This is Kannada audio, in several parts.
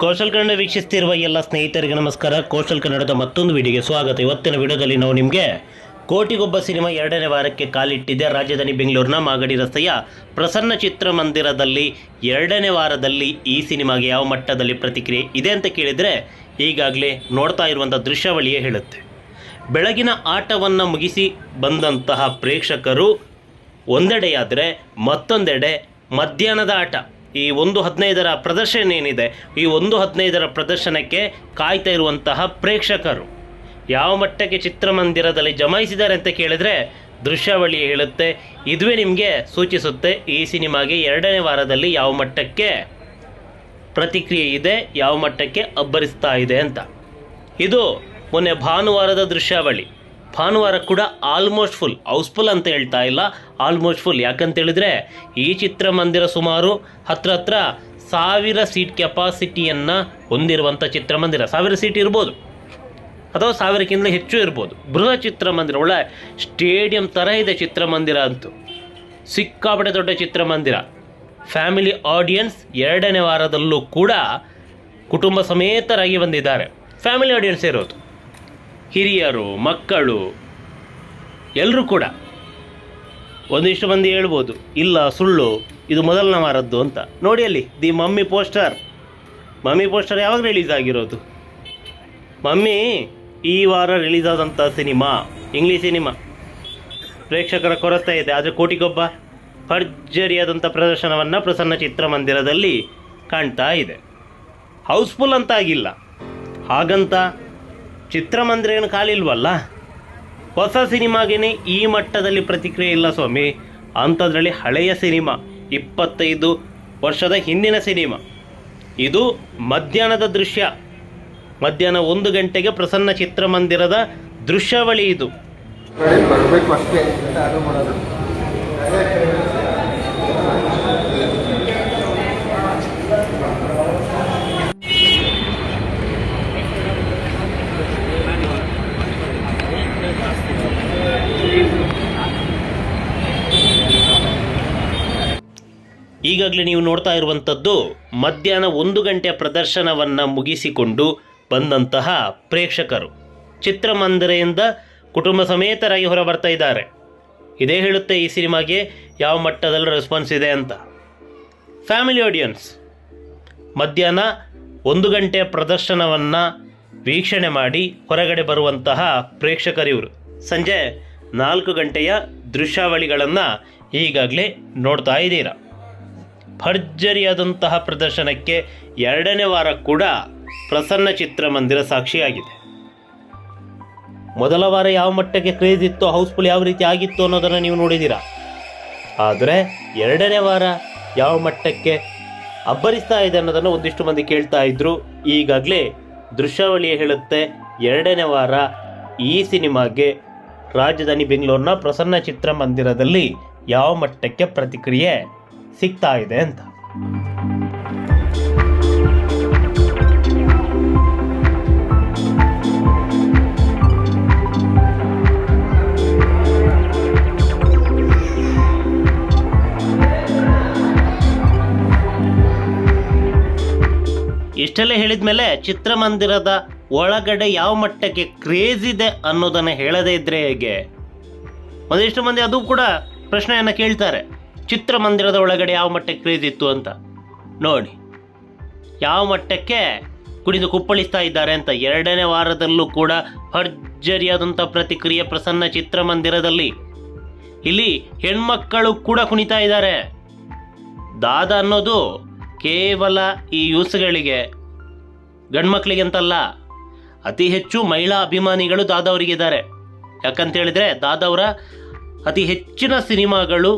ಕೌಶಲ್ ಕನ್ನಡ ವೀಕ್ಷಿಸ್ತಿರುವ ಎಲ್ಲ ಸ್ನೇಹಿತರಿಗೆ ನಮಸ್ಕಾರ. ಕೌಶಲ್ ಕನ್ನಡದ ಮತ್ತೊಂದು ವಿಡಿಯೋಗೆ ಸ್ವಾಗತ. ಇವತ್ತಿನ ವಿಡಿಯೋದಲ್ಲಿ ನಾವು ನಿಮಗೆ ಕೋಟಿಗೊಬ್ಬ ಸಿನಿಮಾ 2ನೇ ವಾರಕ್ಕೆ ಕಾಲಿಟ್ಟಿದೆ. ರಾಜಧಾನಿ ಬೆಂಗಳೂರಿನ ಮಾಗಡಿ ರಸ್ತೆಯ ಪ್ರಸನ್ನ ಚಿತ್ರಮಂದಿರದಲ್ಲಿ 2ನೇ ವಾರದಲ್ಲಿ ಈ ಸಿನಿಮಾಗೆ ಯಾವ ಮಟ್ಟದಲ್ಲಿ ಪ್ರತಿಕ್ರಿಯೆ ಇದೆ ಅಂತ ಕೇಳಿದರೆ ಈಗಾಗಲೇ ನೋಡ್ತಾ ಇರುವಂಥ ದೃಶ್ಯಾವಳಿಯೇ ಹೇಳುತ್ತೆ. ಬೆಳಗಿನ ಆಟವನ್ನು ಮುಗಿಸಿ ಬಂದಂತಹ ಪ್ರೇಕ್ಷಕರು ಒಂದೆಡೆಯಾದರೆ ಮತ್ತೊಂದೆಡೆ ಮಧ್ಯಾಹ್ನದ ಆಟ ಈ 1:15 ಪ್ರದರ್ಶನ ಏನಿದೆ, ಈ 1:15 ಪ್ರದರ್ಶನಕ್ಕೆ ಕಾಯ್ತಾ ಇರುವಂತಹ ಪ್ರೇಕ್ಷಕರು ಯಾವ ಮಟ್ಟಕ್ಕೆ ಚಿತ್ರಮಂದಿರದಲ್ಲಿ ಜಮಾಯಿಸಿದ್ದಾರೆ ಅಂತ ಕೇಳಿದರೆ ದೃಶ್ಯಾವಳಿ ಹೇಳುತ್ತೆ. ಇದುವೇ ನಿಮಗೆ ಸೂಚಿಸುತ್ತೆ ಈ ಸಿನಿಮಾಗೆ 2ನೇ ವಾರದಲ್ಲಿ ಯಾವ ಮಟ್ಟಕ್ಕೆ ಪ್ರತಿಕ್ರಿಯೆ ಇದೆ, ಯಾವ ಮಟ್ಟಕ್ಕೆ ಅಬ್ಬರಿಸ್ತಾ ಇದೆ ಅಂತ. ಇದು ಮೊನ್ನೆ ಭಾನುವಾರದ ದೃಶ್ಯಾವಳಿ. ಭಾನುವಾರ ಕೂಡ ಆಲ್ಮೋಸ್ಟ್ ಫುಲ್, ಹೌಸ್ಫುಲ್ ಅಂತ ಹೇಳ್ತಾ ಇಲ್ಲ, ಆಲ್ಮೋಸ್ಟ್ ಫುಲ್. ಯಾಕಂತೇಳಿದರೆ ಈ ಚಿತ್ರಮಂದಿರ ಸುಮಾರು ಹತ್ರ 1000 ಸೀಟ್ ಕೆಪಾಸಿಟಿಯನ್ನು ಹೊಂದಿರುವಂಥ ಚಿತ್ರಮಂದಿರ. 1000 ಸೀಟ್ ಇರ್ಬೋದು ಅಥವಾ 1000ಕ್ಕಿಂತ ಹೆಚ್ಚು ಇರ್ಬೋದು. ಬೃಹತ್ ಚಿತ್ರಮಂದಿರ, ಒಳ್ಳೆ ಸ್ಟೇಡಿಯಂ ಥರ ಇದೆ ಚಿತ್ರಮಂದಿರ ಅಂತೂ. ಸಿಕ್ಕಾಪಟ್ಟೆ ದೊಡ್ಡ ಚಿತ್ರಮಂದಿರ. ಫ್ಯಾಮಿಲಿ ಆಡಿಯನ್ಸ್ 2ನೇ ವಾರದಲ್ಲೂ ಕೂಡ ಕುಟುಂಬ ಸಮೇತರಾಗಿ ಬಂದಿದ್ದಾರೆ. ಫ್ಯಾಮಿಲಿ ಆಡಿಯನ್ಸ್ ಇರೋದು, ಹಿರಿಯರು, ಮಕ್ಕಳು ಎಲ್ಲರೂ ಕೂಡ. ಒಂದಿಷ್ಟು ಮಂದಿ ಹೇಳ್ಬೋದು ಇಲ್ಲ ಸುಳ್ಳು, ಇದು ಮೊದಲನೇ ವಾರದ್ದು ಅಂತ. ನೋಡಿ ಅಲ್ಲಿ ದಿ ಮಮ್ಮಿ ಪೋಸ್ಟರ್ ಯಾವಾಗ ರಿಲೀಸ್ ಆಗಿರೋದು? ಮಮ್ಮಿ ಈ ವಾರ ರಿಲೀಸ್ ಆದಂಥ ಸಿನಿಮಾ, ಇಂಗ್ಲೀಷ್ ಸಿನಿಮಾ. ಪ್ರೇಕ್ಷಕರ ಕೊರತೆ ಇದೆ, ಆದರೆ ಕೋಟಿಗೊಬ್ಬ ಭರ್ಜರಿಯಾದಂಥ ಪ್ರದರ್ಶನವನ್ನು ಪ್ರಸನ್ನ ಚಿತ್ರಮಂದಿರದಲ್ಲಿ ಕಾಣ್ತಾ ಇದೆ. ಹೌಸ್ಫುಲ್ ಅಂತ ಆಗಿಲ್ಲ, ಹಾಗಂತ ಚಿತ್ರಮಂದಿರ ಏನು ಖಾಲಿಲ್ವಲ್ಲ. ಹೊಸ ಸಿನಿಮಾಗೇ ಈ ಮಟ್ಟದಲ್ಲಿ ಪ್ರತಿಕ್ರಿಯೆ ಇಲ್ಲ ಸ್ವಾಮಿ. ಅಂಥದ್ರಲ್ಲಿ ಹಳೆಯ ಸಿನಿಮಾ, 25 ವರ್ಷದ ಹಿಂದಿನ ಸಿನಿಮಾ. ಇದು ಮಧ್ಯಾಹ್ನದ ದೃಶ್ಯ, ಮಧ್ಯಾಹ್ನ 1 ಗಂಟೆಗೆ ಪ್ರಸನ್ನ ಚಿತ್ರಮಂದಿರದ ದೃಶ್ಯಾವಳಿ ಇದು. ಈಗಾಗಲೇ ನೀವು ನೋಡ್ತಾ ಇರುವಂಥದ್ದು ಮಧ್ಯಾಹ್ನ 1 ಗಂಟೆಯ ಪ್ರದರ್ಶನವನ್ನು ಮುಗಿಸಿಕೊಂಡು ಬಂದಂತಹ ಪ್ರೇಕ್ಷಕರು ಚಿತ್ರಮಂದಿರದಿಂದ ಕುಟುಂಬ ಸಮೇತರಾಗಿ ಹೊರ ಬರ್ತಾ ಇದ್ದಾರೆ. ಇದೇ ಹೇಳುತ್ತೆ ಈ ಸಿನಿಮಾಗೆ ಯಾವ ಮಟ್ಟದಲ್ಲಿ ರೆಸ್ಪಾನ್ಸ್ ಇದೆ ಅಂತ. ಫ್ಯಾಮಿಲಿ ಆಡಿಯನ್ಸ್ ಮಧ್ಯಾಹ್ನ 1 ಗಂಟೆಯ ಪ್ರದರ್ಶನವನ್ನು ವೀಕ್ಷಣೆ ಮಾಡಿ ಹೊರಗಡೆ ಬರುವಂತಹ ಪ್ರೇಕ್ಷಕರಿವರು ಸಂಜೆ 4 ಗಂಟೆಯ ದೃಶ್ಯಾವಳಿಗಳನ್ನು ಈಗಾಗಲೇ ನೋಡ್ತಾ ಇದ್ದೀರಾ. ಭರ್ಜರಿಯಾದಂತಹ ಪ್ರದರ್ಶನಕ್ಕೆ 2ನೇ ವಾರ ಕೂಡ ಪ್ರಸನ್ನ ಚಿತ್ರಮಂದಿರ ಸಾಕ್ಷಿಯಾಗಿದೆ. ಮೊದಲ ವಾರ ಯಾವ ಮಟ್ಟಕ್ಕೆ ಕ್ರೇಜ್ ಇತ್ತು, ಹೌಸ್ಫುಲ್ ಯಾವ ರೀತಿ ಆಗಿತ್ತು ಅನ್ನೋದನ್ನು ನೀವು ನೋಡಿದ್ದೀರಾ. ಆದರೆ 2ನೇ ವಾರ ಯಾವ ಮಟ್ಟಕ್ಕೆ ಅಬ್ಬರಿಸ್ತಾ ಇದೆ ಅನ್ನೋದನ್ನು ಒಂದಿಷ್ಟು ಮಂದಿ ಕೇಳ್ತಾ ಇದ್ರು. ಈಗಾಗಲೇ ದೃಶ್ಯಾವಳಿ ಹೇಳುತ್ತೆ 2ನೇ ವಾರ ಈ ಸಿನಿಮಾಗೆ ರಾಜಧಾನಿ ಬೆಂಗಳೂರಿನ ಪ್ರಸನ್ನ ಚಿತ್ರಮಂದಿರದಲ್ಲಿ ಯಾವ ಮಟ್ಟಕ್ಕೆ ಪ್ರತಿಕ್ರಿಯೆ ಸಿಗ್ತಾ ಇದೆ ಅಂತ. ಇಷ್ಟೆಲ್ಲ ಹೇಳಿದ ಮೇಲೆ ಚಿತ್ರಮಂದಿರದ ಒಳಗಡೆ ಯಾವ ಮಟ್ಟಕ್ಕೆ ಕ್ರೇಜ್ ಇದೆ ಅನ್ನೋದನ್ನು ಹೇಳದೇ ಇದ್ದರೆ ಹೇಗೆ? ಒಂದಿಷ್ಟು ಮಂದಿ ಅದು ಕೂಡ ಪ್ರಶ್ನೆಯನ್ನು ಕೇಳ್ತಾರೆ, ಚಿತ್ರಮಂದಿರದ ಒಳಗಡೆ ಯಾವ ಮಟ್ಟಕ್ಕೆ ಕ್ರೇಜ್ ಇತ್ತು ಅಂತ. ನೋಡಿ ಯಾವ ಮಟ್ಟಕ್ಕೆ ಕುಣಿದು ಕುಪ್ಪಳಿಸ್ತಾ ಇದ್ದಾರೆ ಅಂತ. 2ನೇ ವಾರದಲ್ಲೂ ಕೂಡ ಭರ್ಜರಿಯಾದಂಥ ಪ್ರತಿಕ್ರಿಯೆ ಪ್ರಸನ್ನ ಚಿತ್ರಮಂದಿರದಲ್ಲಿ. ಇಲ್ಲಿ ಹೆಣ್ಮಕ್ಕಳು ಕೂಡ ಕುಣಿತಾ ಇದ್ದಾರೆ. ದಾದ ಅನ್ನೋದು ಕೇವಲ ಈ ಯೂಸ್ಗಳಿಗೆ, ಗಂಡ್ಮಕ್ಳಿಗೆ ಅಂತಲ್ಲ, ಅತಿ ಹೆಚ್ಚು ಮಹಿಳಾ ಅಭಿಮಾನಿಗಳು ದಾದವರಿಗಿದ್ದಾರೆ. ಯಾಕಂತೇಳಿದರೆ ದಾದವರ ಅತಿ ಹೆಚ್ಚಿನ ಸಿನಿಮಾಗಳು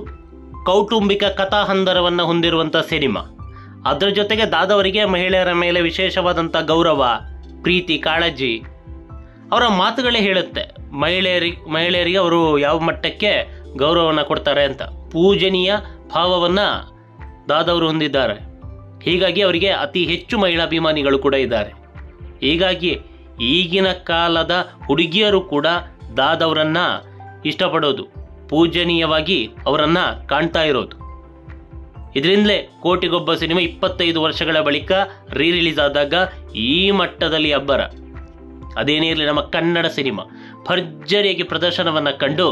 ಕೌಟುಂಬಿಕ ಕಥಾಹಂದರವನ್ನು ಹೊಂದಿರುವಂಥ ಸಿನಿಮಾ. ಅದರ ಜೊತೆಗೆ ದಾದವರಿಗೆ ಮಹಿಳೆಯರ ಮೇಲೆ ವಿಶೇಷವಾದಂಥ ಗೌರವ, ಪ್ರೀತಿ, ಕಾಳಜಿ ಅವರ ಮಾತುಗಳೇ ಹೇಳುತ್ತೆ. ಮಹಿಳೆಯರಿಗೆ ಅವರು ಯಾವ ಮಟ್ಟಕ್ಕೆ ಗೌರವವನ್ನು ಕೊಡ್ತಾರೆ ಅಂತ. ಪೂಜನೀಯ ಭಾವವನ್ನು ದಾದವರು ಹೊಂದಿದ್ದಾರೆ. ಹೀಗಾಗಿ ಅವರಿಗೆ ಅತಿ ಹೆಚ್ಚು ಮಹಿಳಾ ಅಭಿಮಾನಿಗಳು ಕೂಡ ಇದ್ದಾರೆ. ಹೀಗಾಗಿ ಈಗಿನ ಕಾಲದ ಹುಡುಗಿಯರು ಕೂಡ ದಾದವರನ್ನು ಇಷ್ಟಪಡೋದು, ಪೂಜನೀಯವಾಗಿ ಅವರನ್ನು ಕಾಣ್ತಾ ಇರೋದು. ಇದರಿಂದಲೇ ಕೋಟಿಗೊಬ್ಬ ಸಿನಿಮಾ 25 ವರ್ಷಗಳ ಬಳಿಕ ರಿಲೀಸ್ ಆದಾಗ ಈ ಮಟ್ಟದಲ್ಲಿ ಅಬ್ಬರ. ಅದೇನೇ ಇರಲಿ, ನಮ್ಮ ಕನ್ನಡ ಸಿನಿಮಾ ಭರ್ಜರಿಯಾಗಿ ಪ್ರದರ್ಶನವನ್ನು ಕಂಡು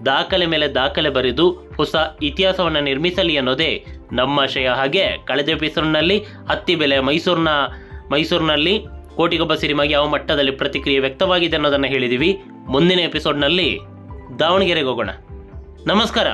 ದಾಖಲೆ ಮೇಲೆ ದಾಖಲೆ ಬರೆದು ಹೊಸ ಇತಿಹಾಸವನ್ನು ನಿರ್ಮಿಸಲಿ ಅನ್ನೋದೇ ನಮ್ಮ ಆಶಯ. ಹಾಗೆ ಕಳೆದ ಎಪಿಸೋಡ್ನಲ್ಲಿ ಹತ್ತಿ ಬೆಲೆ ಮೈಸೂರಿನಲ್ಲಿ ಕೋಟಿಗೊಬ್ಬ ಸಿನಿಮಾಗೆ ಯಾವ ಮಟ್ಟದಲ್ಲಿ ಪ್ರತಿಕ್ರಿಯೆ ವ್ಯಕ್ತವಾಗಿದೆ ಅನ್ನೋದನ್ನು ಹೇಳಿದ್ದೀವಿ. ಮುಂದಿನ ಎಪಿಸೋಡ್ನಲ್ಲಿ ದಾವಣಗೆರೆಗೆ ಹೋಗೋಣ. ನಮಸ್ಕಾರ.